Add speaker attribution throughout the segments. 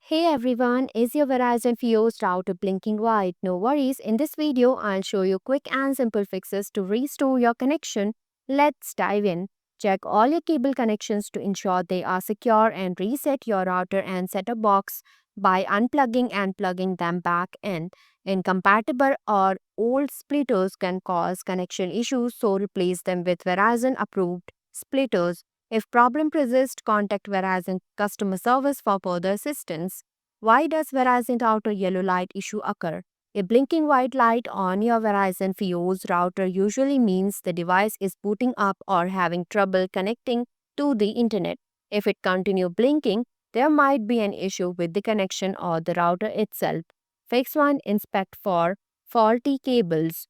Speaker 1: Hey everyone, is your Verizon Fios router blinking white? No worries, in this video I'll show you quick and simple fixes to restore your connection. Let's dive in. Check all your cable connections to ensure they are secure and reset your router and set-top box by unplugging and plugging them back in. Incompatible or old splitters can cause connection issues, so replace them with Verizon approved splitters. If problem persists, contact Verizon customer service for further assistance. Why does Verizon router yellow light issue occur? A blinking white light on your Verizon Fios router usually means the device is booting up or having trouble connecting to the internet. If it continues blinking, there might be an issue with the connection or the router itself. Fix 1. Inspect for faulty cables.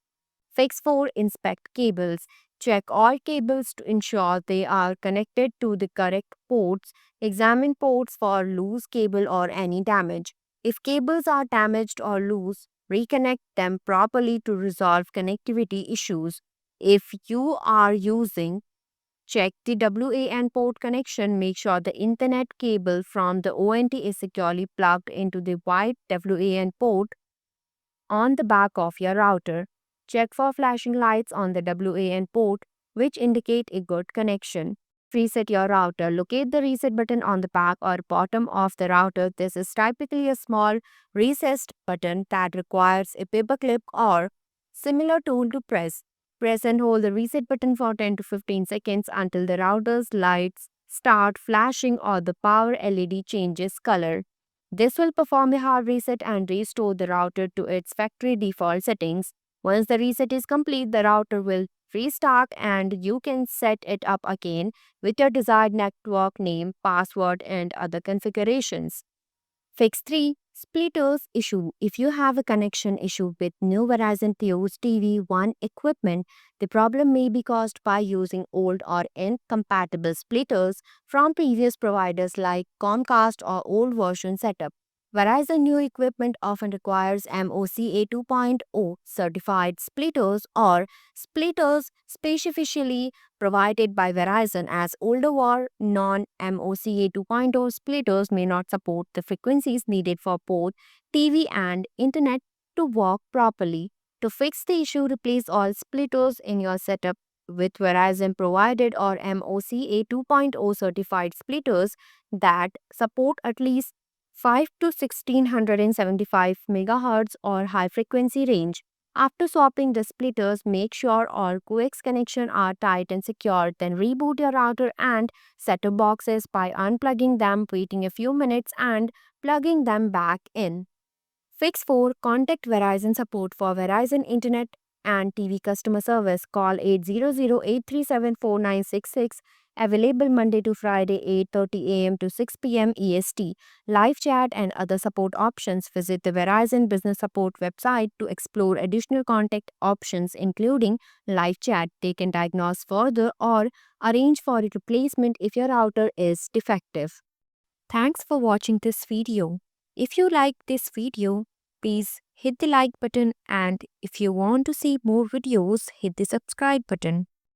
Speaker 1: Fix 4. Inspect cables. Check all cables to ensure they are connected to the correct ports. Examine ports for loose cable or any damage. If cables are damaged or loose, reconnect them properly to resolve connectivity issues. If you are using, check the WAN port connection. Make sure the Internet cable from the ONT is securely plugged into the white WAN port on the back of your router. Check for flashing lights on the WAN port, which indicate a good connection. Reset your router. Locate the reset button on the back or bottom of the router. This is typically a small recessed button that requires a paperclip or similar tool to press. Press and hold the reset button for 10 to 15 seconds until the router's lights start flashing or the power LED changes color. This will perform a hard reset and restore the router to its factory default settings. Once the reset is complete, the router will restart and you can set it up again with your desired network name, password, and other configurations. Fix 3. Splitters issue. If you have a connection issue with new Verizon Theos TV1 equipment, the problem may be caused by using old or incompatible splitters from previous providers like Comcast or old version setup. Verizon new equipment often requires MOCA 2.0 certified splitters or splitters specifically provided by Verizon, as older or non-MOCA 2.0 splitters may not support the frequencies needed for both TV and internet to work properly. To fix the issue, replace all splitters in your setup with Verizon provided or MOCA 2.0 certified splitters that support at least 5 to 1675 MHz or high frequency range. After swapping the splitters, make sure all coax connections are tight and secure. Then reboot your router and set-top boxes by unplugging them, waiting a few minutes, and plugging them back in. Fix 4. Contact Verizon support for Verizon Internet and TV customer service. Call 800-837-4966. Available Monday to Friday 8:30 a.m. to 6 p.m. EST. Live chat and other support options. Visit the Verizon Business Support website to explore additional contact options including live chat. They can diagnose further or arrange for a replacement if your router is defective. Thanks for watching this video. If you like this video, please hit the like button, and if you want to see more videos, hit the subscribe button.